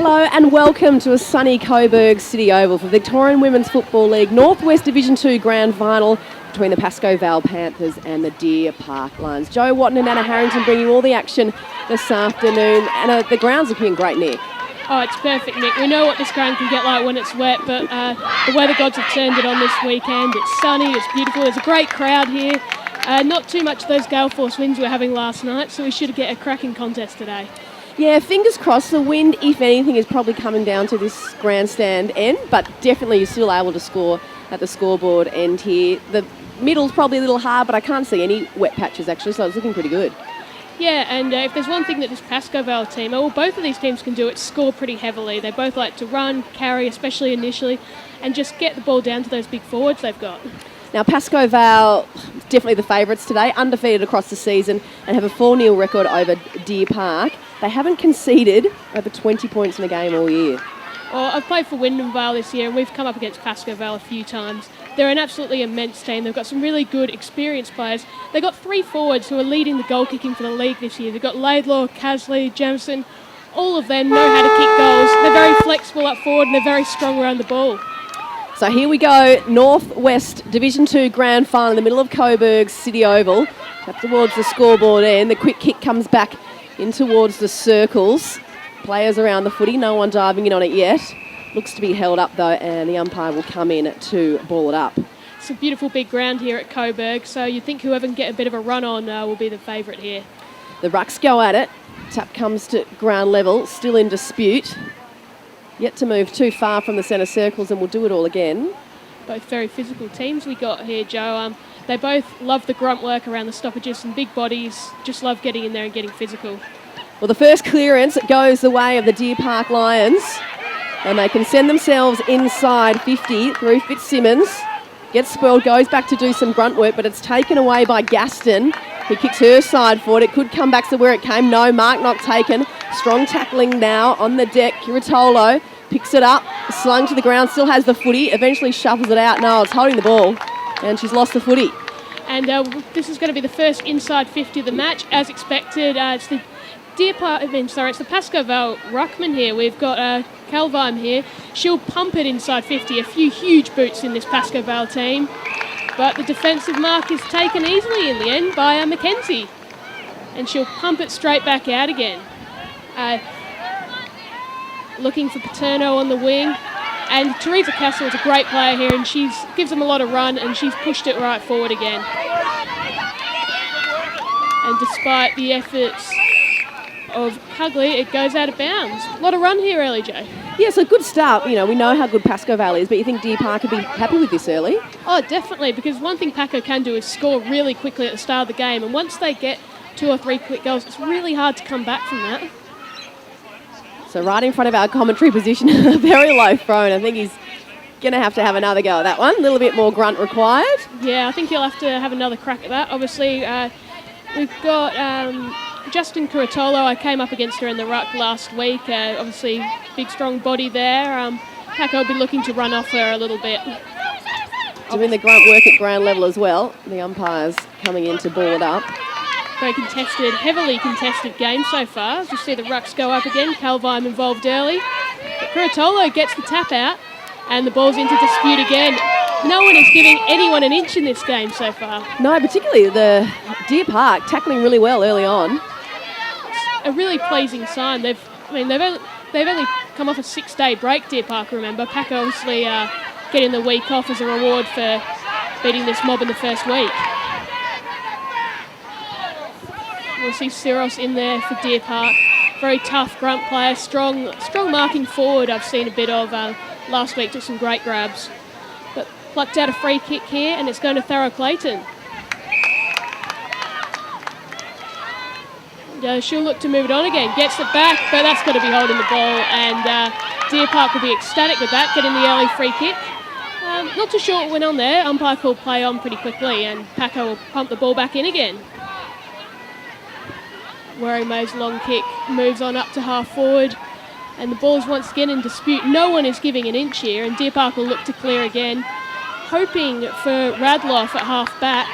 Hello and welcome to a sunny Coburg City Oval for Victorian Women's Football League Northwest Division 2 Grand Final between the Pascoe Vale Panthers and the Deer Park Lions. Jo Watton and Anna Harrington bringing all the action this afternoon. Anna, the ground's looking great, Nick. Oh, it's perfect, Nick. We know what this ground can get like when it's wet, but the weather gods have turned it on this weekend. It's sunny, it's beautiful, there's a great crowd here. Not too much of those gale force winds we were having last night, so we should get a cracking contest today. Yeah, fingers crossed. The wind, if anything, is probably coming down to this grandstand end, but definitely you're still able to score at the scoreboard end here. The middle's probably a little hard, but I can't see any wet patches actually, so it's looking pretty good. Yeah, and if there's one thing that this Pascoe Vale team, well, both of these teams can do, it's score pretty heavily. They both like to run, carry, especially initially, and just get the ball down to those big forwards they've got. Now, Pascoe Vale, definitely the favourites today, undefeated across the season and have a 4-0 record over Deer Park. They haven't conceded over 20 points in a game all year. Well, I've played for Wyndham Vale this year and we've come up against Pascoe Vale a few times. They're an absolutely immense team. They've got some really good, experienced players. They've got 3 forwards who are leading the goal kicking for the league this year. They've got Laidlaw, Casley, Jamison. All of them know how to kick goals. They're very flexible up forward and they're very strong around the ball. So here we go, Northwest Division 2 Grand Final in the middle of Coburg City Oval. Up towards the scoreboard end. The quick kick comes back in towards the circles. Players around the footy, no one diving in on it yet. Looks to be held up though, and the umpire will come in to ball it up. It's a beautiful big ground here at Coburg, so you think whoever can get a bit of a run on will be the favourite here. The Rucks go at it. Tap comes to ground level, still in dispute. Yet to move too far from the centre circles, and we'll do it all again. Both very physical teams we got here, Jo. They both love the grunt work around the stoppages and big bodies, just love getting in there and getting physical. Well, the first clearance goes the way of the Deer Park Lions, and they can send themselves inside 50 through Fitzsimmons. Gets spoiled, goes back to do some grunt work, but it's taken away by Gaston, who kicks her side forward. It could come back to where it came. No, mark not taken. Strong tackling now on the deck. Curatolo picks it up, slung to the ground, still has the footy, eventually shuffles it out. No, it's holding the ball, and she's lost the footy. And this is going to be the first inside 50 of the match, as expected. It's the it's the Pascoe Vale ruckman here. We've got Calvine here. She'll pump it inside 50. A few huge boots in this Pascoe Vale team. But the defensive mark is taken easily in the end by Mackenzie. And she'll pump it straight back out again. Looking for Paterno on the wing. And Teresa Castle is a great player here, and she gives them a lot of run, and she's pushed it right forward again. And despite the efforts of Cugley, it goes out of bounds. A lot of run here early, Jo. Yeah, so good start. You know, we know how good Pascoe Vale is, but you think Deer Park would be happy with this early? Oh, definitely, because one thing Paco can do is score really quickly at the start of the game, and once they get 2 or 3 quick goals, it's really hard to come back from that. So right in front of our commentary position, a very low throw, and I think he's going to have another go at that one. A little bit more grunt required. Yeah, I think he'll have to have another crack at that. Obviously, we've got Justin Curatolo. I came up against her in the ruck last week. Obviously, big, strong body there. Paco will be looking to run off her a little bit. Doing the grunt work at ground level as well. The umpires coming in to ball it up. Very contested, heavily contested game so far. As you see the rucks go up again. Calvine involved early. But Curatolo gets the tap out and the ball's into dispute again. No one is giving anyone an inch in this game so far. No, particularly the Deer Park tackling really well early on. It's a really pleasing sign. They've only come off a 6-day break, Deer Park, remember. Paco obviously getting the week off as a reward for beating this mob in the first week. We'll see Syros in there for Deer Park. Very tough grunt player, strong marking forward I've seen a bit of last week, took some great grabs. But plucked out a free kick here and it's going to Tharo Clayton. She'll look to move it on again, gets it back, but that's got to be holding the ball, and Deer Park will be ecstatic with that, getting the early free kick. Not too sure what went on there. Umpire will play on pretty quickly and Paco will pump the ball back in again. Warringmay's long kick moves on up to half forward and the ball is once again in dispute. No one is giving an inch here and Deer Park will look to clear again, hoping for Radloff at half back.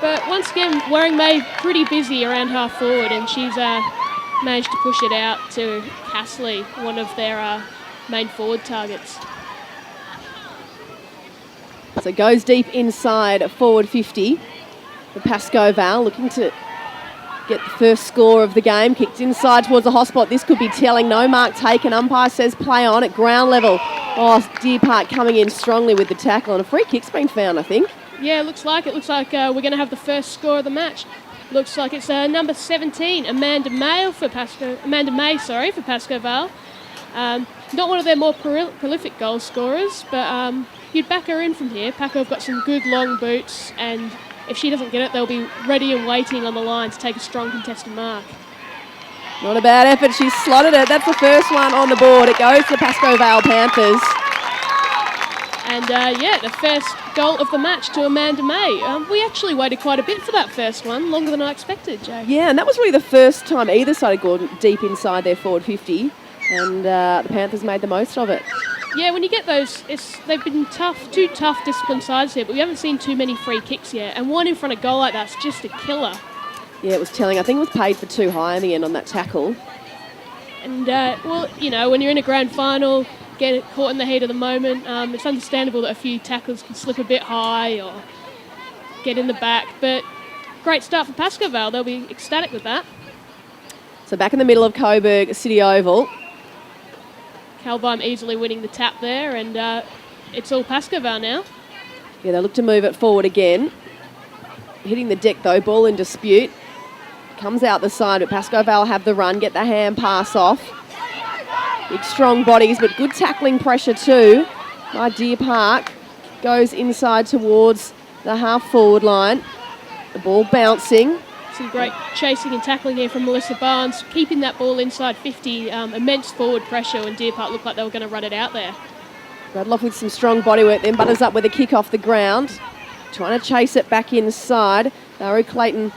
But once again, Warringmay pretty busy around half forward and she's managed to push it out to Castley, one of their main forward targets. So goes deep inside forward 50. The Pascoe Vale looking to get the first score of the game. Kicked inside towards the hotspot. This could be telling. No mark taken. Umpire says play on at ground level. Oh, Deer Park coming in strongly with the tackle. And a free kick's been found, I think. Yeah, it looks like it. Looks like we're going to have the first score of the match. Looks like it's number 17, Amanda May for Pascoe Vale. Not one of their more prolific goal scorers, but you'd back her in from here. Pascoe have got some good long boots, and if she doesn't get it, they'll be ready and waiting on the line to take a strong contested mark. Not a bad effort. She's slotted it. That's the first one on the board. It goes to the Pascoe Vale Panthers. And the first goal of the match to Amanda May. We actually waited quite a bit for that first one, longer than I expected, Jay. Yeah, and that was really the first time either side had gone deep inside their forward 50, and the Panthers made the most of it. Yeah, when you get those, they've been two tough disciplined sides here, but we haven't seen too many free kicks yet, and one in front of goal like that's just a killer. Yeah, it was telling. I think it was paid for too high in the end on that tackle. And, when you're in a grand final, get caught in the heat of the moment, it's understandable that a few tackles can slip a bit high or get in the back, but great start for Pascoe Vale. They'll be ecstatic with that. So back in the middle of Coburg City Oval. Calvine easily winning the tap there, and it's all Pascoe Vale now. Yeah, they look to move it forward again. Hitting the deck though, ball in dispute. Comes out the side, but Pascoe Vale have the run, get the hand pass off. Big strong bodies, but good tackling pressure too by Deer Park. Goes inside towards the half-forward line. The ball bouncing. Some great chasing and tackling here from Melissa Barnes, keeping that ball inside 50. Immense forward pressure, and Deer Park looked like they were going to run it out there. Radloff with some strong bodywork, then butters up with a kick off the ground. Trying to chase it back inside. Nauru Clayton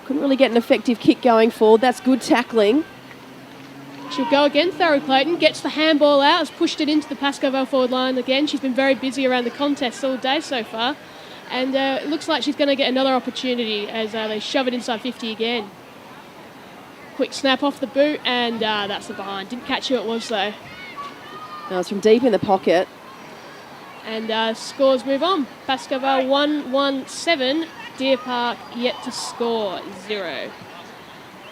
couldn't really get an effective kick going forward. That's good tackling. She'll go again, Tharu Clayton, gets the handball out, has pushed it into the Pascoe Vale forward line again. She's been very busy around the contest all day so far. And it looks like she's going to get another opportunity as they shove it inside 50 again. Quick snap off the boot, and that's the behind. Didn't catch who it was, though. No, it's from deep in the pocket. And scores move on. Pascoe Vale 1-1-7. Deer Park yet to score 0.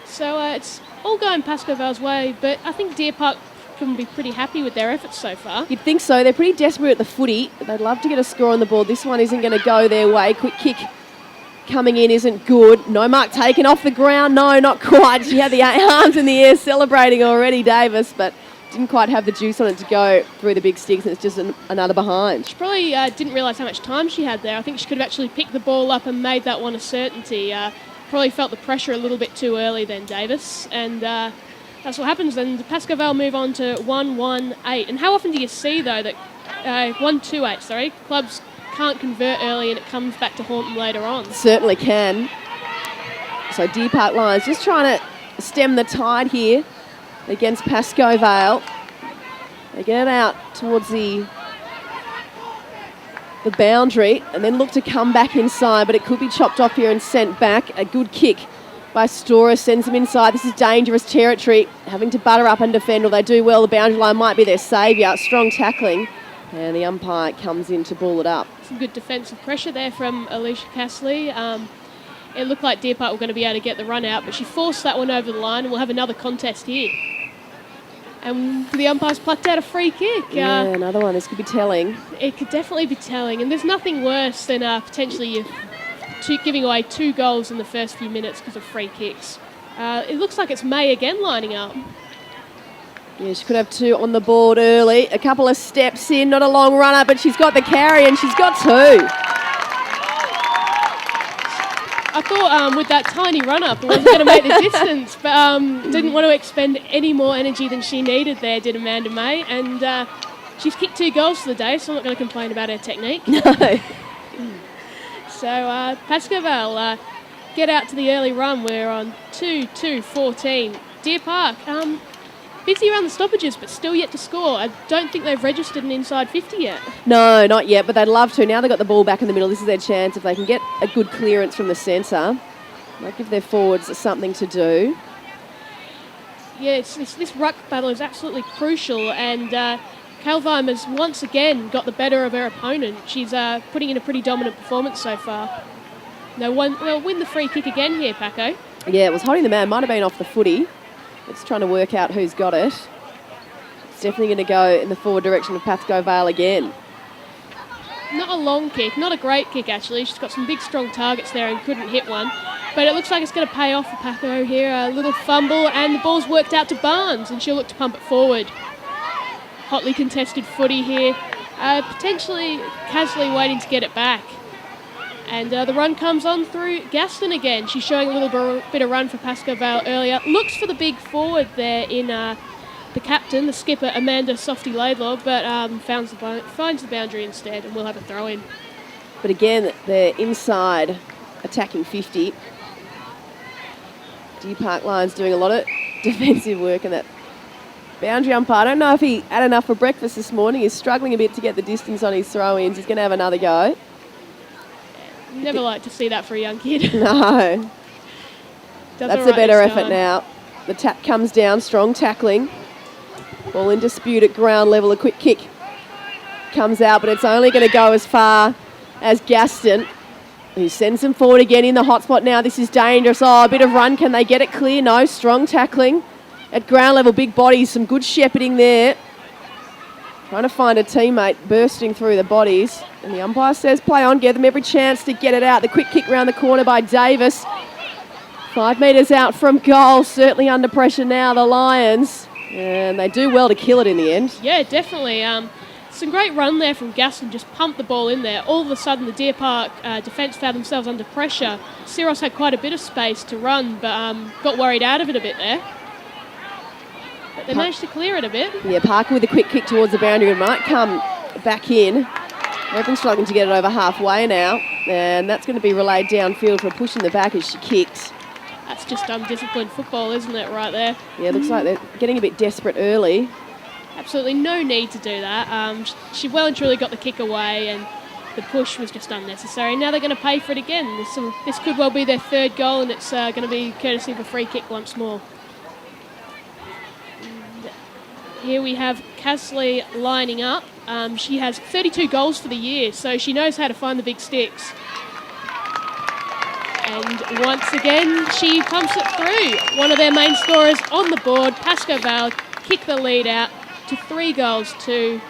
So it's all going Pascoe Vale's way, but I think Deer Park can be pretty happy with their efforts so far. You'd think so. They're pretty desperate at the footy. They'd love to get a score on the board. This one isn't going to go their way. Quick kick coming in isn't good. No mark taken off the ground. No, not quite. She had the arms in the air celebrating already, Davis, but didn't quite have the juice on it to go through the big sticks, and it's just another behind. She probably didn't realise how much time she had there. I think she could have actually picked the ball up and made that one a certainty. Probably felt the pressure a little bit too early then, Davis, and that's what happens. Then Pascoe Vale move on to 1-1-8. And how often do you see, though, that 1-2-8, clubs can't convert early and it comes back to haunt them later on? Certainly can. So Deer Park Lions just trying to stem the tide here against Pascoe Vale. They get it out towards the boundary and then look to come back inside, but it could be chopped off here and sent back. A good kick by Stora sends them inside. This is dangerous territory, having to butter up and defend. Well, they do well. The boundary line might be their saviour. Strong tackling, and the umpire comes in to ball it up. Some good defensive pressure there from Alicia Castley. It looked like Deer Park were going to be able to get the run out, but she forced that one over the line, and we'll have another contest here. And the umpire's plucked out a free kick. Yeah, another one. This could be telling. It could definitely be telling. And there's nothing worse than potentially giving away 2 goals in the first few minutes because of free kicks. It looks like it's May again lining up. Yeah, she could have 2 on the board early. A couple of steps in, not a long runner, but she's got the carry and she's got 2. I thought with that tiny run-up it wasn't going to make the distance, but didn't want to expend any more energy than she needed there, did Amanda May. And she's kicked 2 goals for the day, so I'm not going to complain about her technique. No. So Pascoe Vale get out to the early run. We're on 2-2-14. Deer Park, busy around the stoppages, but still yet to score. I don't think they've registered an inside 50 yet. No, not yet, but they'd love to. Now they've got the ball back in the middle. This is their chance. If they can get a good clearance from the centre, might give their forwards something to do. Yeah, this ruck battle is absolutely crucial, and Calvine has once again got the better of her opponent. She's putting in a pretty dominant performance so far. They'll win the free kick again here, Paco. Yeah, it was holding the man. Might have been off the footy. It's trying to work out who's got it. It's definitely going to go in the forward direction of Pascoe Vale again. Not a long kick, not a great kick actually. She's got some big strong targets there and couldn't hit one. But it looks like it's going to pay off for Paco here. A little fumble and the ball's worked out to Barnes and she'll look to pump it forward. Hotly contested footy here. Potentially Casley waiting to get it back. And the run comes on through Gaston again. She's showing a little bit of run for Pascoe Vale earlier. Looks for the big forward there in the captain, the skipper, Amanda Softy Laidlaw, but finds the boundary instead and we'll have a throw in. But again, they're inside attacking 50. Deer Park Lions doing a lot of defensive work, and that boundary umpire, I don't know if he had enough for breakfast this morning. He's struggling a bit to get the distance on his throw-ins. He's going to have another go. Never like to see that for a young kid. No. That's a better effort now. The tap comes down, strong tackling. Ball in dispute at ground level, a quick kick comes out, but it's only going to go as far as Gaston, who sends them forward again in the hot spot now. This is dangerous. Oh, a bit of run. Can they get it clear? No, strong tackling. At ground level, big bodies, some good shepherding there. Trying to find a teammate bursting through the bodies. And the umpire says play on, give them every chance to get it out. The quick kick round the corner by Davis. 5 metres out from goal, certainly under pressure now, the Lions. And they do well to kill it in the end. Yeah, definitely. Some great run there from Gaston, just pumped the ball in there. All of a sudden, the Deer Park defence found themselves under pressure. Syros had quite a bit of space to run, but got worried out of it a bit there. But they managed to clear it a bit. Yeah, Parker with a quick kick towards the boundary and might come back in. Everyone's struggling to get it over halfway now. And that's going to be relayed downfield for a push in the back as she kicks. That's just undisciplined football, isn't it, right there? Yeah, looks like they're getting a bit desperate early. Absolutely no need to do that. She well and truly got the kick away and the push was just unnecessary. Now they're going to pay for it again. This could well be their third goal and it's going to be courtesy of a free kick once more. And here we have Casley lining up. She has 32 goals for the year, so she knows how to find the big sticks. And once again, she pumps it through. One of their main scorers on the board, Pascoe Vale, kick the lead out to 3 goals to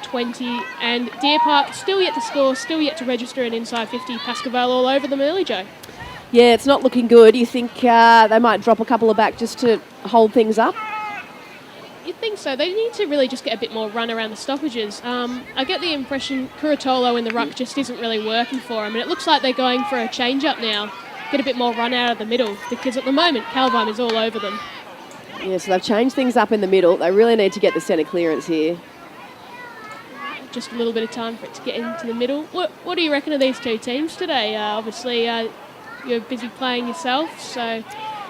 20. And Deer Park still yet to score, still yet to register an inside 50. Pascoe Vale all over them early, Joe. Yeah, it's not looking good. You think they might drop a couple of back just to hold things up? You'd think so. They need to really just get a bit more run around the stoppages. I get the impression Curatolo in the ruck just isn't really working for them, and it looks like they're going for a change-up now, get a bit more run out of the middle, because at the moment Calvine is all over them. Yeah, so they've changed things up in the middle. They really need to get the centre clearance here. Just a little bit of time for it to get into the middle. What do you reckon of these two teams today? Obviously, you're busy playing yourself, so...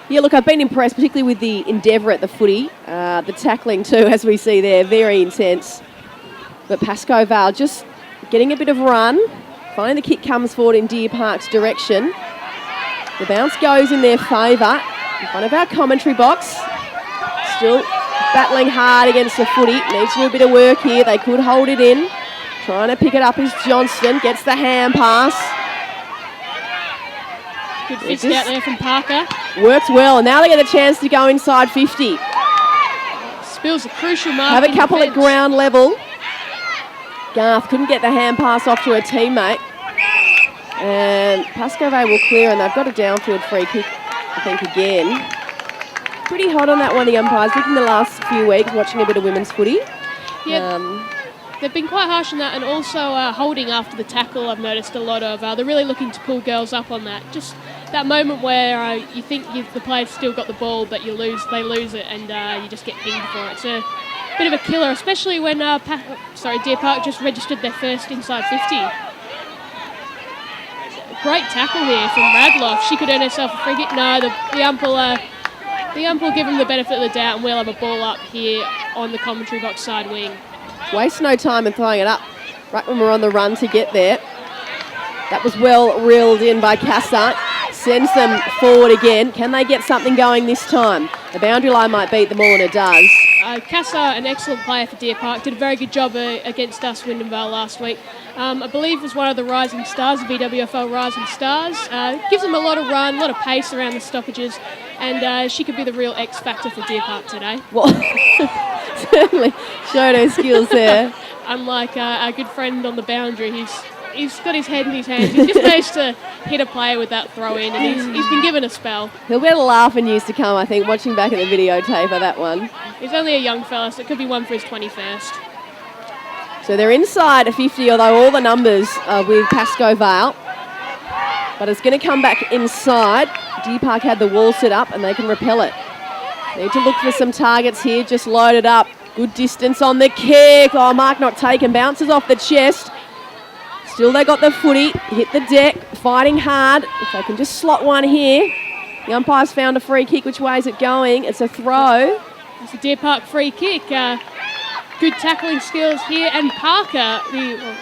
Yeah, look, I've been impressed, particularly with the endeavour at the footy. The tackling too, as we see there, very intense. But Pascoe Vale just getting a bit of run. Finally the kick comes forward in Deer Park's direction. The bounce goes in their favour. In front of our commentary box. Still battling hard against the footy. Needs to do a bit of work here. They could hold it in. Trying to pick it up is Johnston. Gets the hand pass. Good fist out there from Parker. Works well, and now they get a chance to go inside 50. Spills a crucial mark. Have a couple at ground level. Garth couldn't get the hand pass off to her teammate. And Pascoe will clear, and they've got a downfield free kick, I think, again. Pretty hot on that one, the umpires. Within the last few weeks, watching a bit of women's footy. Yeah. They've been quite harsh on that, and also holding after the tackle. I've noticed a lot of. They're really looking to pull girls up on that. Just that moment where you think the player's still got the ball, but they lose it, and you just get pinged for it. It's a bit of a killer, especially when Deer Park just registered their first inside 50. Great tackle here from Radloff. She could earn herself a free kick. No, the ump will give them the benefit of the doubt, and we'll have a ball up here on the commentary box side wing. Waste no time in throwing it up right when we're on the run to get there. That was well reeled in by Cassart. Sends them forward again. Can they get something going this time? The boundary line might beat them all, and it does. Casa, an excellent player for Deer Park, did a very good job against us, Wyndham Vale, last week. I believe was one of the rising stars, the VWFL rising stars. Gives them a lot of run, a lot of pace around the stoppages, and she could be the real X factor for Deer Park today. Well, certainly showed her skills there. Unlike our good friend on the boundary, he's got his head in his hands. He's just managed to hit a player with that throw in, and he's been given a spell. He'll get a laugh in years to come, I think, watching back at the videotape of that one. He's only a young fella, so it could be one for his 21st. So they're inside a 50, although all the numbers are with Pascoe Vale. But it's going to come back inside. Deer Park had the wall set up, and they can repel it. Need to look for some targets here, just load it up. Good distance on the kick. Oh, mark not taken, bounces off the chest. Still they got the footy, hit the deck, fighting hard. If they can just slot one here. The umpire's found a free kick. Which way is it going? It's a throw. It's a Deer Park free kick. Good tackling skills here, and Parker,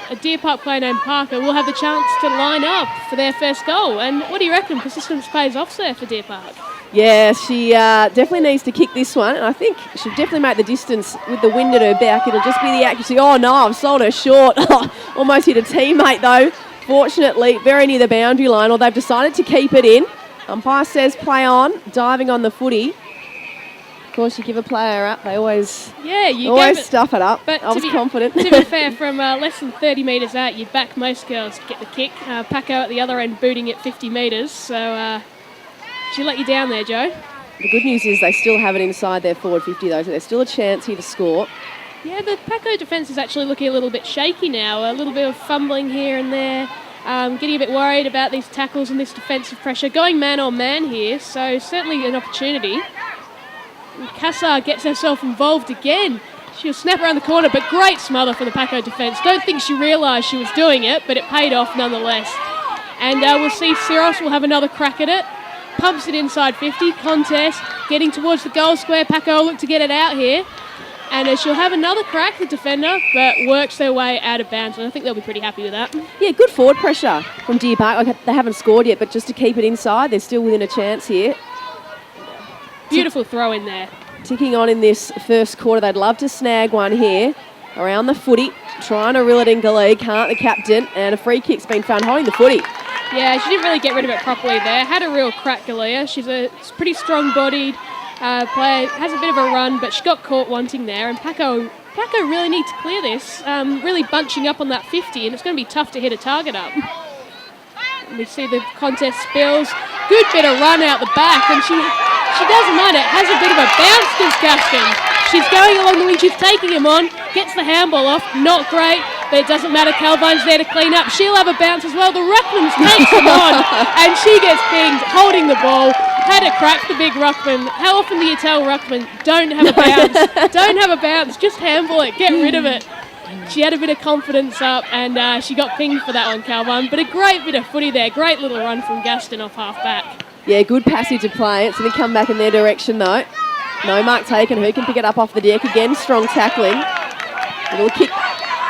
a Deer Park player named Parker, will have the chance to line up for their first goal. And what do you reckon? Persistence pays off there for Deer Park. Yeah, she definitely needs to kick this one, and I think she'll definitely make the distance with the wind at her back. It'll just be the accuracy. Oh no, I've sold her short. Almost hit a teammate though. Fortunately, very near the boundary line, or they've decided to keep it in. Umpire says play on, diving on the footy. Of course, you give a player up, they always stuff it up. But I was confident. To be fair, from less than 30 metres out, you'd back most girls to get the kick. Pascoe at the other end booting it 50 metres, so she let you down there, Joe. The good news is they still have it inside their forward 50 though, so there's still a chance here to score. Yeah, the Pascoe defence is actually looking a little bit shaky now, a little bit of fumbling here and there. Getting a bit worried about these tackles and this defensive pressure. Going man on man here, so certainly an opportunity. Kassar gets herself involved again. She'll snap around the corner, but great smother for the Pascoe defence. Don't think she realised she was doing it, but it paid off nonetheless. And we'll see Siros will have another crack at it. Pumps it inside 50, contest, getting towards the goal square. Pascoe will look to get it out here. And she'll have another crack, the defender, but works their way out of bounds. And I think they'll be pretty happy with that. Yeah, good forward pressure from Deer Park. Like, they haven't scored yet, but just to keep it inside, they're still within a chance here. Beautiful throw in there. Ticking on in this first quarter. They'd love to snag one here around the footy. Trying to reel it in Galee. Can't the captain. And a free kick's been found holding the footy. Yeah, she didn't really get rid of it properly there. Had a real crack, Galea. She's a pretty strong-bodied player. Has a bit of a run, but she got caught wanting there. And Pascoe really need to clear this. Really bunching up on that 50, and it's going to be tough to hit a target up. And we see the contest spills. Good bit of run out the back, and she doesn't mind it. Has a bit of a bounce, does Gaston. She's going along the wing. She's taking him on. Gets the handball off. Not great, but it doesn't matter. Calvine's there to clean up. She'll have a bounce as well. The Ruckmans takes him on, and she gets pinged, holding the ball. Had a crack, the big Ruckman. How often do you tell Ruckman, don't have a bounce? Don't have a bounce. Just handball it. Get rid of it. She had a bit of confidence up, and she got pinged for that one, Calvine. But a great bit of footy there. Great little run from Gaston off half-back. Yeah, good passage of play. It's going to come back in their direction, though. No mark taken. Who can pick it up off the deck? Again, strong tackling. A little kick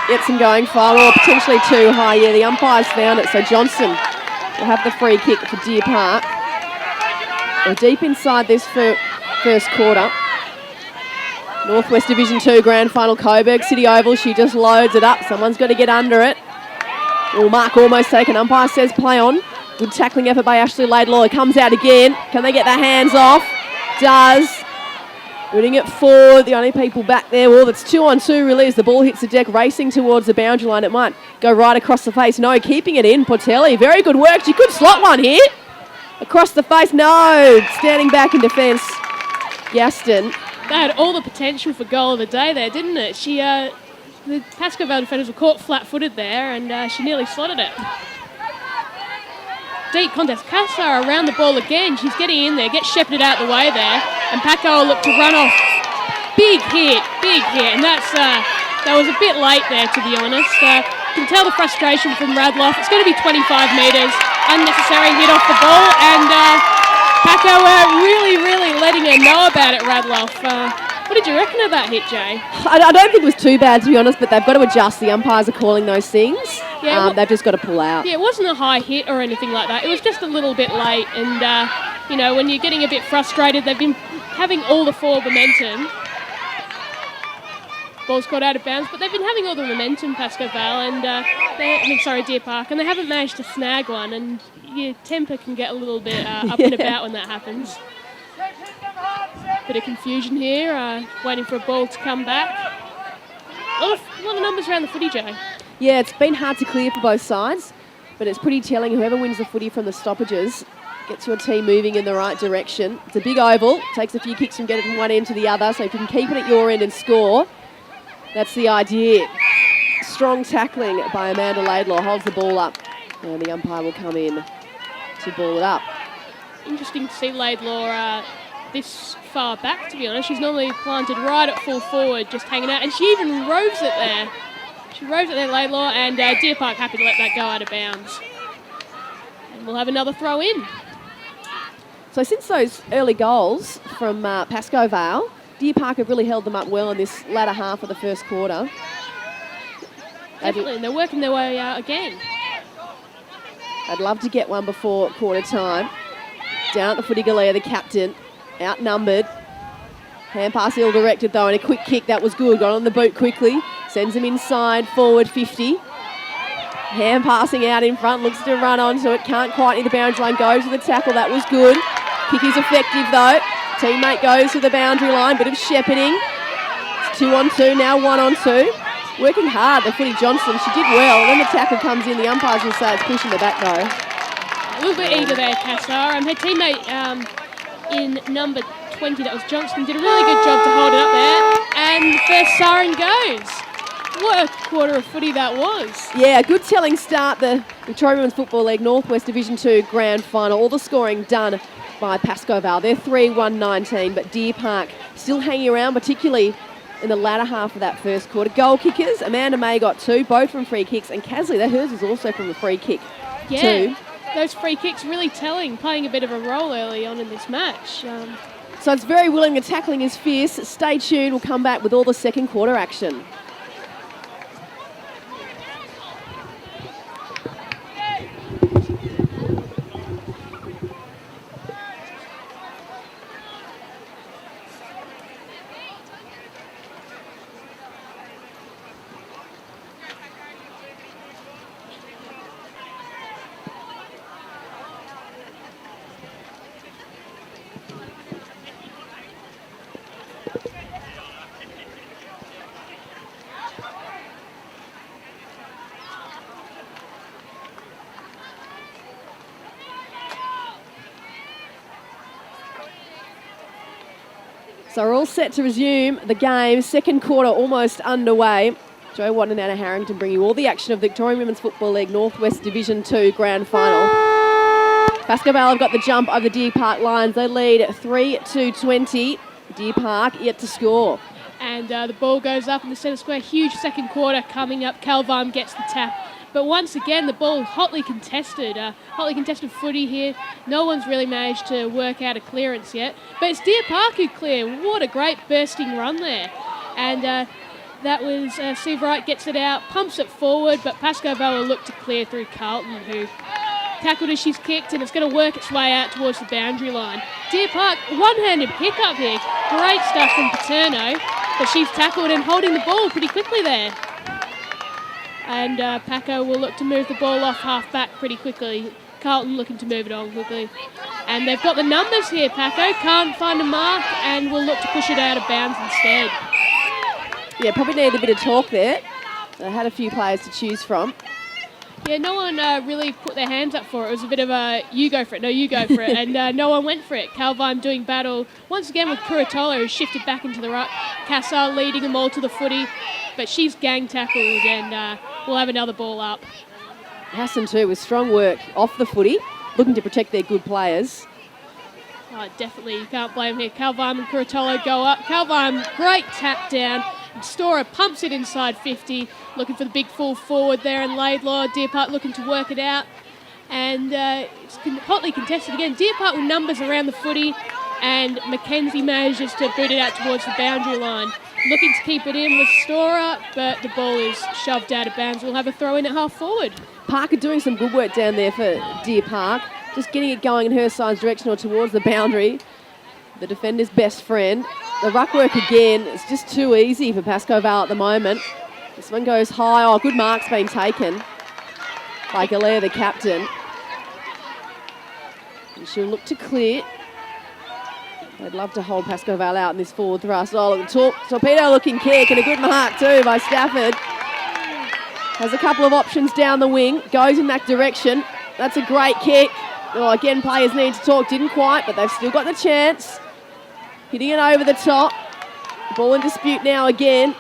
gets them going far, or potentially too high. Yeah, the umpires found it, so Johnson will have the free kick for Deer Park. We're deep inside this first quarter. Northwest Division 2 Grand Final, Coburg City Oval. She just loads it up. Someone's got to get under it. Oh, mark almost taken. Umpire says play on. Good tackling effort by Ashley Laidlaw. Comes out again. Can they get their hands off? Does. Putting it forward. The only people back there. Well, it's 2-on-2 really as the ball hits the deck, racing towards the boundary line. It might go right across the face. No, keeping it in. Portelli, very good work. She could slot one here. Across the face. No. Standing back in defence. Gaston. They had all the potential for goal of the day there, didn't it? The Pascoe Vale defenders were caught flat-footed there, and she nearly slotted it. Deep contest. Kassar around the ball again. She's getting in there, gets shepherded out the way there, and Pascoe will look to run off. Big hit, and that was a bit late there, to be honest. You can tell the frustration from Radloff. It's going to be 25 metres, unnecessary hit off the ball, and Pascoe really letting her know about it, Radloff. What did you reckon of that hit, Jay? I don't think it was too bad, to be honest, but they've got to adjust. The umpires are calling those things. They've just got to pull out. Yeah, it wasn't a high hit or anything like that. It was just a little bit late. And, when you're getting a bit frustrated, they've been having all the forward momentum. Ball's got out of bounds, but they've been having all the momentum, Pascoe Vale, and Deer Park, and they haven't managed to snag one, and your temper can get a little bit up and about when that happens. Bit of confusion here, waiting for a ball to come back. A lot of numbers around the footy, Jay. Yeah, it's been hard to clear for both sides, but it's pretty telling. Whoever wins the footy from the stoppages gets your team moving in the right direction. It's a big oval, takes a few kicks from getting from one end to the other, so if you can keep it at your end and score, that's the idea. Strong tackling by Amanda Laidlaw, holds the ball up, and the umpire will come in to ball it up. Interesting to see Laidlaw this far back, to be honest. She's normally planted right at full forward, just hanging out, and she even roves it there. She roves it there, Laidlaw, and Deer Park happy to let that go out of bounds. And we'll have another throw in. So since those early goals from Pascoe Vale, Deer Park have really held them up well in this latter half of the first quarter. Definitely, and they're working their way out again. I'd love to get one before quarter time. Down at the footy galea, the captain, outnumbered. Hand pass ill-directed though, and a quick kick, that was good. Got on the boot quickly, sends him inside, forward 50. Hand passing out in front, looks to run onto it, can't quite near the boundary line, goes to the tackle, that was good. Kick is effective though. Teammate goes to the boundary line, bit of shepherding. It's 2 on 2, now 1 on 2. Working hard, the footy Johnson, she did well. When the tackle comes in, the umpires will say it's pushing the back though. A little bit eager there, Cassar. Her teammate in number 20, that was Johnston, did a really good job to hold it up there. And the first siren goes. What a quarter of footy that was. Yeah, a good telling start, the Victoria Women's Football League Northwest Division 2 Grand Final. All the scoring done by Pascoe Vale. They're 3-1-19, but Deer Park still hanging around, particularly in the latter half of that first quarter. Goal kickers, Amanda May got 2, both from free kicks, and Casley, hers was also from a free kick too. Those free kicks really telling, playing a bit of a role early on in this match. So it's very willing, the tackling is fierce. Stay tuned, we'll come back with all the second quarter action. So we're all set to resume the game. Second quarter almost underway. Joe Wadden out of Harrington bringing you all the action of Victorian Women's Football League Northwest Division 2 Grand Final. Pascoe Vale have got the jump over the Deer Park Lions. They lead 3-20. Deer Park yet to score. And the ball goes up in the centre square. Huge second quarter coming up. Calvine gets the tap. But once again, the ball hotly contested footy here. No one's really managed to work out a clearance yet. But it's Deer Park who clear. What a great bursting run there. And that was Steve Wright gets it out, pumps it forward, but Pascoe Vale will look to clear through Carlton, who tackled as she's kicked, and it's going to work its way out towards the boundary line. Deer Park, one-handed pick up here. Great stuff from Paterno, but she's tackled and holding the ball pretty quickly there. And Paco will look to move the ball off half-back pretty quickly. Carlton looking to move it on quickly. And they've got the numbers here, Paco. Can't find a mark and will look to push it out of bounds instead. Yeah, probably needed a bit of talk there. They had a few players to choose from. Yeah, no one really put their hands up for it. It was a bit of a, you go for it, no, you go for it. And no one went for it. Calvine doing battle once again with Curatolo, who shifted back into the right. Cassar leading them all to the footy. But she's gang tackled and we'll have another ball up. Hassan too, with strong work off the footy, looking to protect their good players. Oh, definitely, you can't blame here. Calvine and Curatolo go up. Calvine, great tap down. Storer pumps it inside 50, looking for the big full forward there, and Laidlaw, Deer Park looking to work it out. And it's hotly contested again. Deer Park with numbers around the footy, and Mackenzie manages to boot it out towards the boundary line. looking to keep it in with Storer, but the ball is shoved out of bounds. We'll have a throw in at half forward. Parker doing some good work down there for Deer Park. Just getting it going in her side's direction or towards the boundary. The defender's best friend. The ruck work again. It's just too easy for Pascoe Vale at the moment. This one goes high. Oh, good mark's being taken by Galea, the captain. And she'll look to clear. They'd love to hold Pascoe Vale out in this forward thrust. Oh, look, torpedo-looking kick and a good mark too by Stafford. Has a couple of options down the wing. Goes in that direction. That's a great kick. Oh, again, players need to talk. Didn't quite, but they've still got the chance. Hitting it over the top. Ball in dispute now again.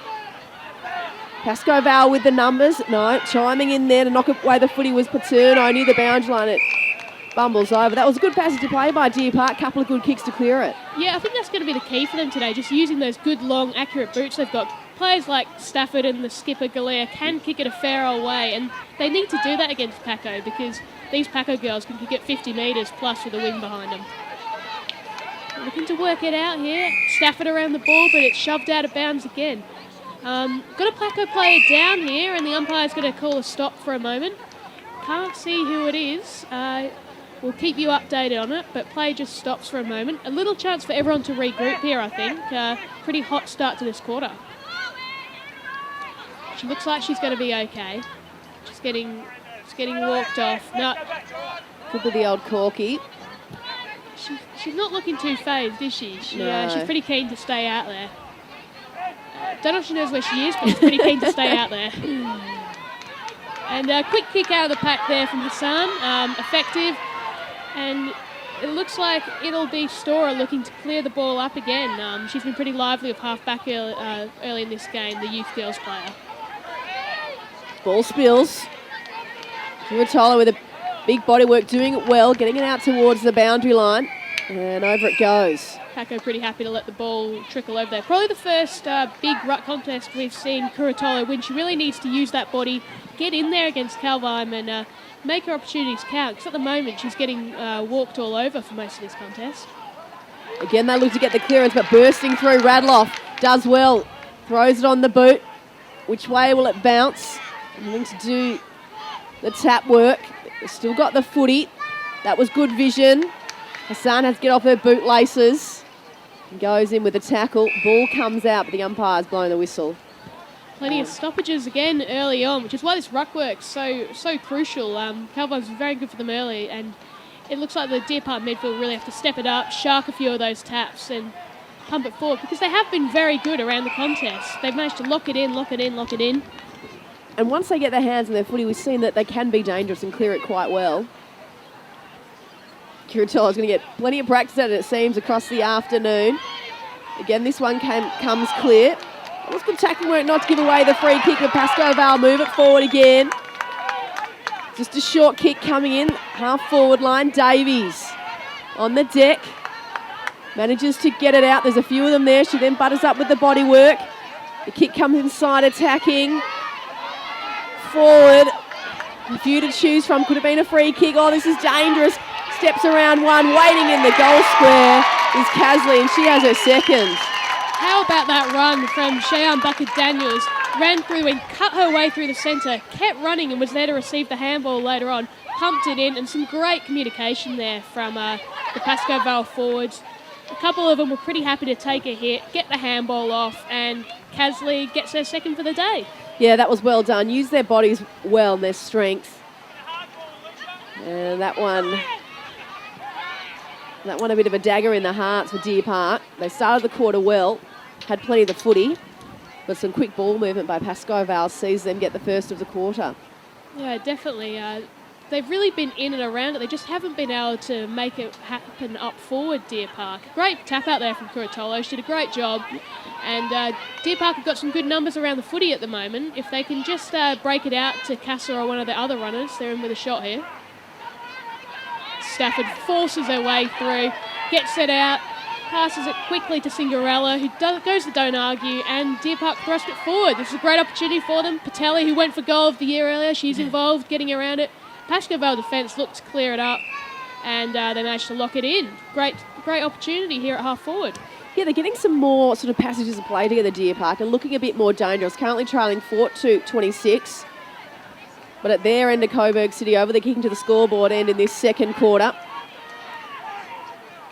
Pascoe Vale with the numbers. No, chiming in there to knock away the footy was Paterno near the boundary line. It bumbles over. That was a good passage to play by Deer Park. Couple of good kicks to clear it. Yeah, I think that's going to be the key for them today, just using those good, long, accurate boots they've got. Players like Stafford and the skipper Galea can kick it a fair old way, and they need to do that against Paco because these Paco girls can kick it 50 metres plus with a wing behind them. Looking to work it out here. Stafford around the ball, but it's shoved out of bounds again. Got a Paco player down here, and the umpire's going to call a stop for a moment. Can't see who it is. We'll keep you updated on it, but play just stops for a moment. A little chance for everyone to regroup here, I think. Pretty hot start to this quarter. She looks like she's going to be okay. She's getting walked off. No. Could be the old corky. She's not looking too phased, is she? No. She's pretty keen to stay out there. Don't know if she knows where she is, but she's pretty keen to stay out there. And a quick kick out of the pack there from Hassan. Effective. And it looks like it'll be Storer looking to clear the ball up again. She's been pretty lively with half-back early in this game, the youth girls player. Ball spills. Giratola with a big body work, doing it well, getting it out towards the boundary line. And over it goes. Paco pretty happy to let the ball trickle over there. Probably the first big ruck contest we've seen Giratola win. She really needs to use that body, get in there against Calvine and make her opportunities count. Because at the moment she's getting walked all over for most of this contest. Again, they look to get the clearance, but bursting through, Radloff does well. Throws it on the boot. Which way will it bounce? Looking to do the tap work. Still got the footy. That was good vision. Hassan has to get off her bootlaces. Goes in with a tackle. Ball comes out, but the umpire's blowing the whistle. Plenty of stoppages again early on, which is why this ruck work's so crucial. Calvine's very good for them early, and it looks like the Deer Park midfield really have to step it up, shark a few of those taps, and pump it forward, because they have been very good around the contest. They've managed to lock it in, lock it in, lock it in. And once they get their hands on their footy, we've seen that they can be dangerous and clear it quite well. Giratola is going to get plenty of practice at it, it seems, across the afternoon. Again, this one comes clear. It was good tackling work not to give away the free kick, but Pascoe Vale move it forward again. Just a short kick coming in, half forward line. Davies on the deck. Manages to get it out. There's a few of them there. She then butters up with the body work. The kick comes inside, attacking. Forward. A few to choose from. Could have been a free kick. Oh, this is dangerous. Steps around one. Waiting in the goal square is Casley, and she has her second. How about that run from Cheyenne Bucket-Daniels? Ran through and cut her way through the centre, kept running and was there to receive the handball later on. Pumped it in, and some great communication there from the Pascoe Vale forwards. A couple of them were pretty happy to take a hit, get the handball off, and Casley gets her second for the day. Yeah, that was well done. Use their bodies well and their strength. And that one a bit of a dagger in the hearts for Deer Park. They started the quarter well, had plenty of the footy, but some quick ball movement by Pascoe Vale sees them get the first of the quarter. Yeah, definitely. They've really been in and around it. They just haven't been able to make it happen up forward, Deer Park. Great tap out there from Giratola. She did a great job. And Deer Park have got some good numbers around the footy at the moment. If they can just break it out to Casa or one of the other runners, they're in with a shot here. Stafford forces her way through, gets it out, passes it quickly to Cinderella, who goes to Don't Argue, and Deer Park thrust it forward. This is a great opportunity for them. Patelli, who went for goal of the year earlier, she's involved getting around it. Pascoe Vale defence looked to clear it up, and they managed to lock it in. Great opportunity here at half forward. Yeah, they're getting some more sort of passages of play together, Deer Park, and looking a bit more dangerous. Currently trailing 4-26. But at their end of Coburg City over, they're kicking to the scoreboard end in this second quarter.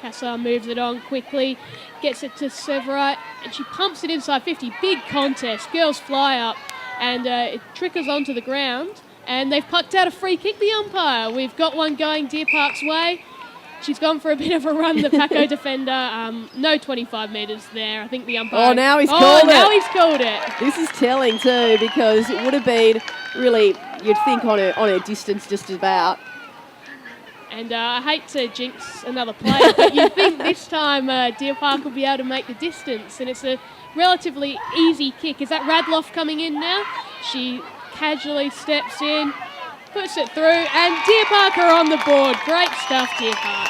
Cassar moves it on quickly, gets it to Severite, and she pumps it inside 50. Big contest. Girls fly up, and it trickles onto the ground. And they've plucked out a free kick, the umpire. We've got one going Deer Park's way. She's gone for a bit of a run, the Pascoe defender. No 25 metres there. I think the umpire... Oh, now he's called it. Now he's called it. This is telling too, because it would have been really, you'd think on a distance just about. And I hate to jinx another player, but you think this time Deer Park will be able to make the distance, and it's a relatively easy kick. Is that Radloff coming in now? She casually steps in, puts it through, and Deer Park are on the board. Great stuff, Deer Park.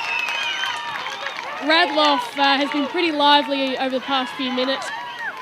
Radloff has been pretty lively over the past few minutes.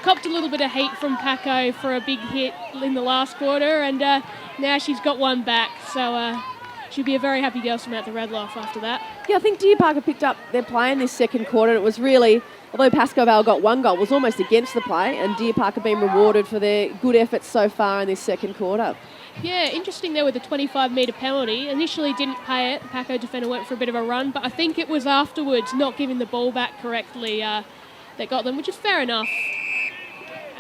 Copped a little bit of heat from Pascoe for a big hit in the last quarter, and now she's got one back. So she'll be a very happy girl Samantha Radloff after that. Yeah, I think Deer Park have picked up their play in this second quarter. It was really, although Pascoe Vale got one goal, it was almost against the play, and Deer Park have been rewarded for their good efforts so far in this second quarter. Yeah, interesting there with the 25-metre penalty. Initially didn't pay it. The Pascoe defender went for a bit of a run, but I think it was afterwards not giving the ball back correctly that got them, which is fair enough.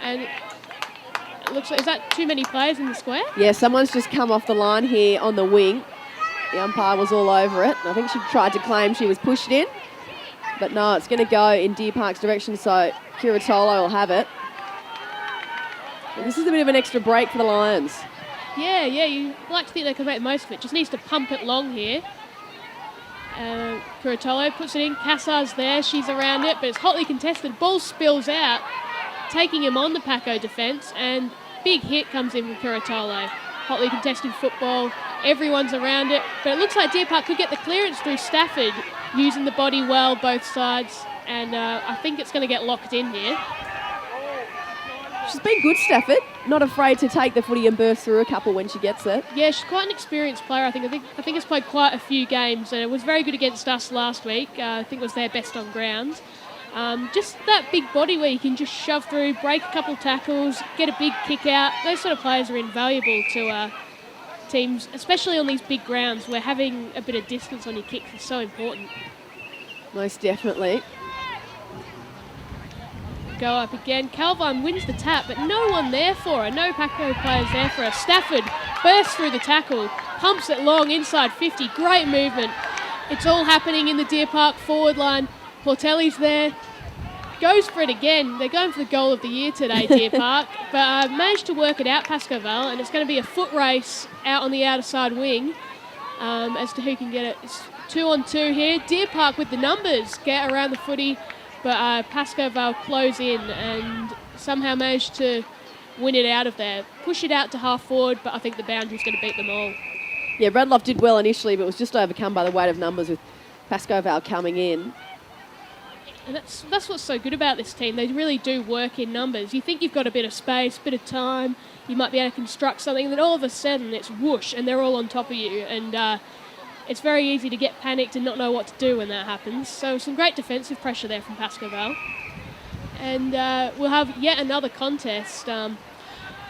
And it looks like, is that too many players in the square? Yeah, someone's just come off the line here on the wing. The umpire was all over it. I think she tried to claim she was pushed in, but no, it's going to go in Deer Park's direction, so Curatolo will have it. And this is a bit of an extra break for the Lions. Yeah, you like to think they can make the most of it. Just needs to pump it long here. Curatolo puts it in. Cassar's there. She's around it, but it's hotly contested. Ball spills out, taking him on the Pascoe defence, and big hit comes in from Curatolo. Hotly contested football. Everyone's around it, but it looks like Deer Park could get the clearance through Stafford, using the body well both sides, and I think it's going to get locked in here. She's been good, Stafford. Not afraid to take the footy and burst through a couple when she gets it. Yeah, she's quite an experienced player. I think has played quite a few games, and it was very good against us last week. I think it was their best on ground. Just that big body where you can just shove through, break a couple tackles, get a big kick out. Those sort of players are invaluable to teams, especially on these big grounds where having a bit of distance on your kicks is so important. Most definitely. Go up again. Calvine wins the tap, but no one there for her. No Pascoe players there for her. Stafford bursts through the tackle, pumps it long inside 50. Great movement. It's all happening in the Deer Park forward line. Portelli's there. Goes for it again. They're going for the goal of the year today, Deer Park, but managed to work it out, Pascoe Vale, and it's going to be a foot race out on the outer side wing as to who can get it. It's 2-on-2 here. Deer Park with the numbers get around the footy, but Pascoe Vale close in and somehow manage to win it out of there. Push it out to half forward, but I think the boundary's going to beat them all. Yeah, Radloff did well initially, but was just overcome by the weight of numbers with Pascoe Vale coming in. And that's what's so good about this team. They really do work in numbers. You think you've got a bit of space, bit of time, you might be able to construct something, and then all of a sudden it's whoosh, and they're all on top of you. And it's very easy to get panicked and not know what to do when that happens. So some great defensive pressure there from Pascoe Vale. And we'll have yet another contest.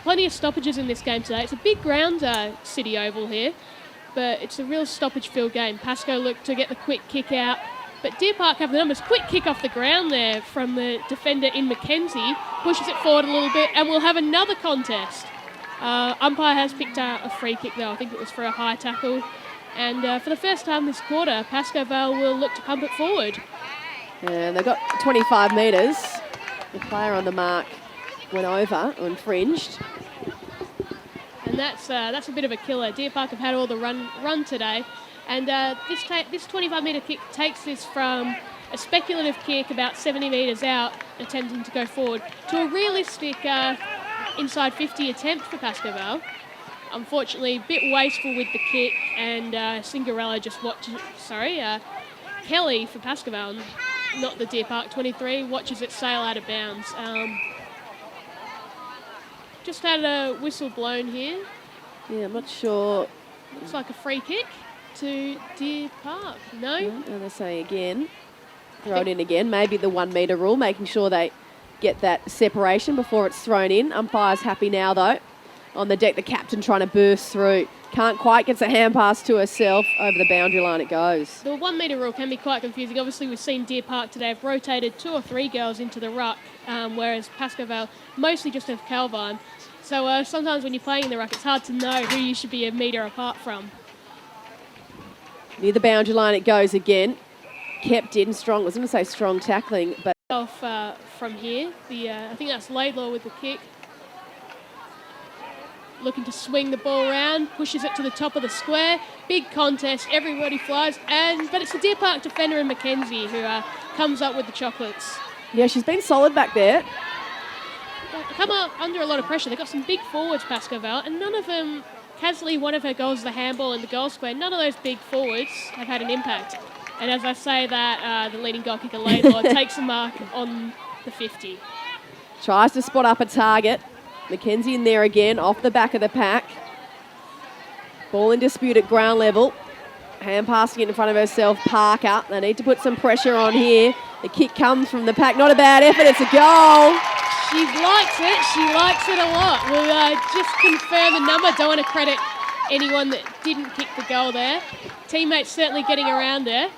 Plenty of stoppages in this game today. It's a big ground, City Oval here, but it's a real stoppage-filled game. Pascoe look to get the quick kick out, but Deer Park have the numbers. Quick kick off the ground there from the defender in Mackenzie. Pushes it forward a little bit, and we'll have another contest. Umpire has picked out a free kick, though. I think it was for a high tackle. And for the first time this quarter, Pascoe Vale will look to pump it forward. And they've got 25 metres. The player on the mark went over or infringed. And that's a bit of a killer. Deer Park have had all the run today. And this 25-metre kick takes this from a speculative kick about 70 metres out, attempting to go forward, to a realistic inside 50 attempt for Pascoe Vale. Unfortunately, a bit wasteful with the kick, and Cinderella just watches... Kelly for Pascoe Vale, not the Deer Park 23, watches it sail out of bounds. Just had a whistle blown here. Yeah, I'm not sure. Looks like a free kick to Deer Park. No? And they say again. Throw it in again. Maybe the 1 metre rule, making sure they get that separation before it's thrown in. Umpire's happy now, though. On the deck, the captain trying to burst through. Can't quite, gets a hand pass to herself. Over the boundary line it goes. The 1 metre rule can be quite confusing. Obviously, we've seen Deer Park today have rotated 2 or 3 girls into the ruck, whereas Pascoe Vale mostly just have Calvine. So sometimes when you're playing in the ruck, it's hard to know who you should be a metre apart from. Near the boundary line it goes again. Kept in strong. I was going to say strong tackling, but... Off from here. I think that's Laidlaw with the kick. Looking to swing the ball around, pushes it to the top of the square. Big contest, everybody flies, but it's the Deer Park defender in Mackenzie who comes up with the chocolates. Yeah, she's been solid back there. They come up under a lot of pressure. They've got some big forwards, Pascoe Vale, and none of them, Casley, one of her goals is the handball in the goal square. None of those big forwards have had an impact. And as I say that, the leading goal kicker, Laidlaw, takes a mark on the 50. Tries to spot up a target. Mackenzie in there again, off the back of the pack. Ball in dispute at ground level. Hand passing it in front of herself, Parker. They need to put some pressure on here. The kick comes from the pack. Not a bad effort, it's a goal. She likes it. She likes it a lot. We'll just confirm the number. Don't want to credit anyone that didn't kick the goal there. Teammates certainly getting around there.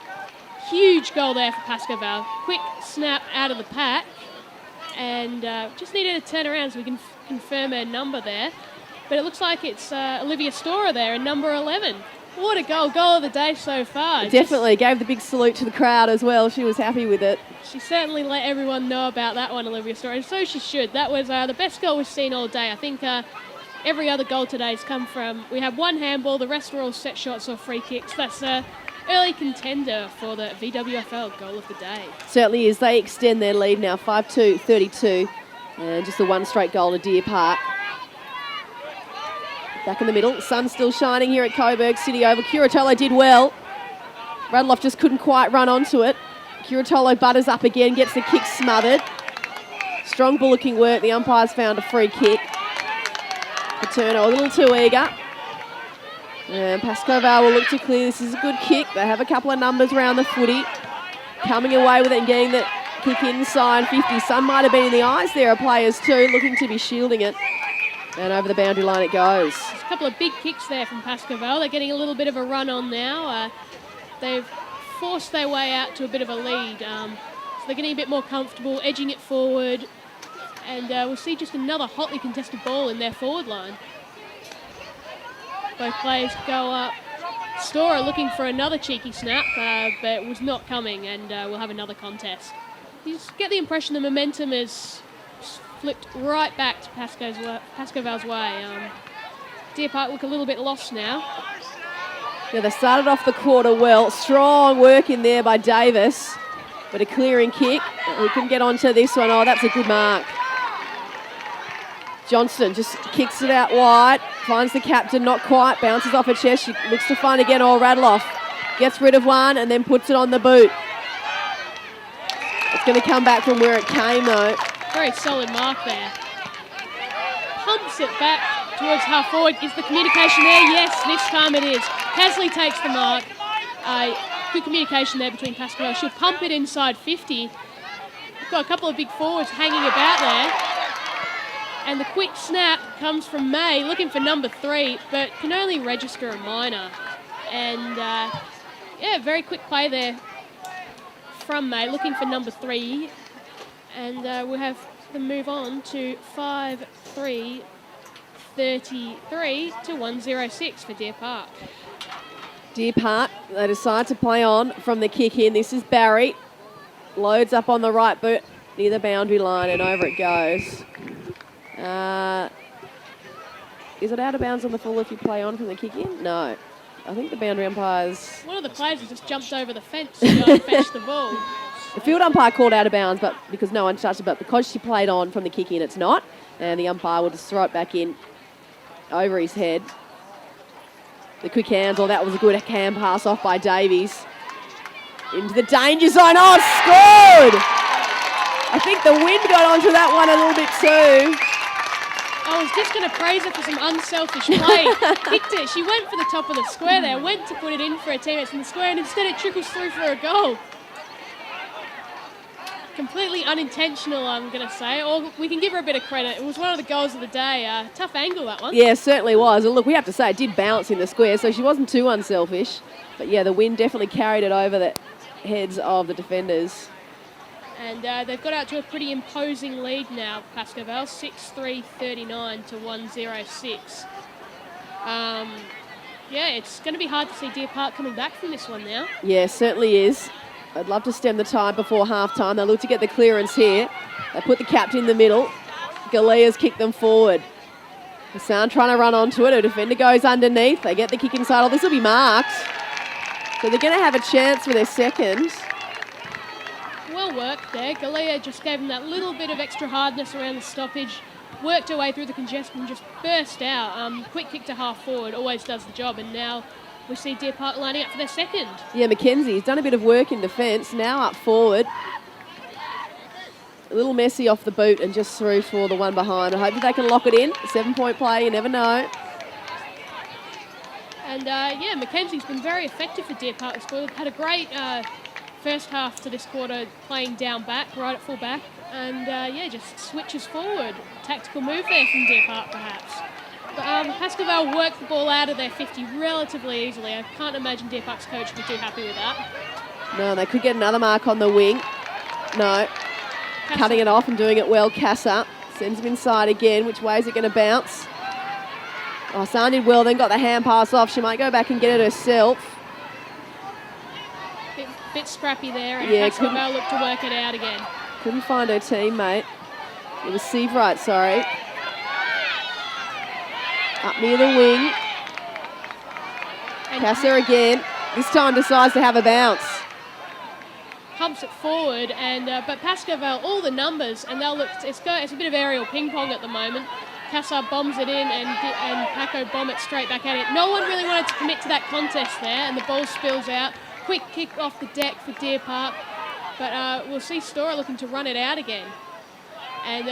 Huge goal there for Pascoe Vale. Quick snap out of the pack. And just needed to turn around so we can confirm her number there. But it looks like it's Olivia Storer there in number 11. What a goal. Goal of the day so far. Definitely. Gave the big salute to the crowd as well. She was happy with it. She certainly let everyone know about that one, Olivia Storer, and so she should. That was the best goal we've seen all day. I think every other goal today has come from... We had one handball, the rest were all set shots or free kicks. That's early contender for the VWFL goal of the day. Certainly is. They extend their lead now, 5-2-32. And just the one straight goal to Deer Park. Back in the middle. Sun's still shining here at Coburg City Oval. Curatolo did well. Radloff just couldn't quite run onto it. Curatolo butters up again, gets the kick smothered. Strong bullocking work. The umpire's found a free kick. Paterno a little too eager. And Pascoe Vale will look to clear. This is a good kick. They have a couple of numbers around the footy. Coming away with it and getting the kick inside 50. Sun might have been in the eyes there of players too, looking to be shielding it. And over the boundary line it goes. There's a couple of big kicks there from Pascoe Vale. They're getting a little bit of a run on now. They've forced their way out to a bit of a lead. So they're getting a bit more comfortable, edging it forward. And we'll see just another hotly contested ball in their forward line. Both players go up. Storer looking for another cheeky snap, but it was not coming, and we'll have another contest. You just get the impression the momentum is flipped right back to Pascoe Vale's way. Deer Park look a little bit lost now. Yeah, they started off the quarter well. Strong work in there by Davis, but a clearing kick. We can get onto this one. Oh, that's a good mark. Johnston just kicks it out wide, finds the captain, not quite, bounces off her chest. She looks to find again, Radloff gets rid of one and then puts it on the boot. It's going to come back from where it came though. Very solid mark there. Pumps it back towards half forward. Is the communication there? Yes, this time it is. Casley takes the mark. Good communication there between Pascoe Vale. She'll pump it inside 50. We've got a couple of big forwards hanging about there. And the quick snap comes from May, looking for number 3, but can only register a minor. And, very quick play there from May, looking for number 3. And we'll have them move on to 5-3-33 to 106 for Deer Park. Deer Park, they decide to play on from the kick in. This is Barry. Loads up on the right boot near the boundary line, and over it goes. Is it out of bounds on the full if you play on from the kick in? No. I think the boundary umpires... One of the players has just jumped over the fence to go and fetch the ball. The field umpire called out of bounds, but because no one touched it, but because she played on from the kick in, it's not. And the umpire will just throw it back in over his head. The quick hands, that was a good hand pass off by Davies. Into the danger zone. Oh, scored! I think the wind got onto that one a little bit too. I was just going to praise her for some unselfish play. Kicked it. She went for the top of the square there, went to put it in for her teammates in the square, and instead it trickles through for a goal. completely unintentional, I'm going to say. Or we can give her a bit of credit. It was one of the goals of the day. Tough angle, that one. Yeah, certainly was. And look, we have to say it did bounce in the square, so she wasn't too unselfish. But yeah, the wind definitely carried it over the heads of the defenders. And they've got out to a pretty imposing lead now, Pascoe Vale, 6-3-39 to 106. Yeah, it's going to be hard to see Deer Park coming back from this one now. Yeah, certainly is. I'd love to stem the tide before half-time. They look to get the clearance here. They put the captain in the middle. Galea's kicked them forward. Hassan trying to run onto it. A defender goes underneath. They get the kick inside. Oh, this will be marked. So they're going to have a chance for their second. Well worked there. Galea just gave them that little bit of extra hardness around the stoppage. Worked her way through the congestion, just burst out. Quick kick to half forward, always does the job. And now we see Deer Park lining up for their second. Yeah, Mackenzie's done a bit of work in defence. Now up forward. A little messy off the boot and just through for the one behind. I hope that they can lock it in. 7-point play, you never know. And yeah, Mackenzie's been very effective for Deer Park this quarter. Had a great first half to this quarter playing down back, right at full back. And yeah, just switches forward. Tactical move there from Deer Park perhaps. But Pascoe Vale worked the ball out of their 50 relatively easily. I can't imagine Deer Park's coach would be too happy with that. No, they could get another mark on the wing. No. Casa. Cutting it off and doing it well. Casa sends him inside again. Which way is it going to bounce? Oh, San did well, then got the hand pass off. She might go back and get it herself. Bit scrappy there, and Yeah, Pascoe Vale looked to work it out again. Couldn't find her teammate. It was Seavright, sorry. Up near the wing. And Casa again. This time decides to have a bounce. pumps it forward, and but Pascoe Vale, all the numbers, and they'll look. It's a bit of aerial ping pong at the moment. Casa bombs it in, and Paco bomb it straight back at it. No one really wanted to commit to that contest there, and the ball spills out. Quick kick off the deck for Deer Park, but we'll see Stora looking to run it out again. And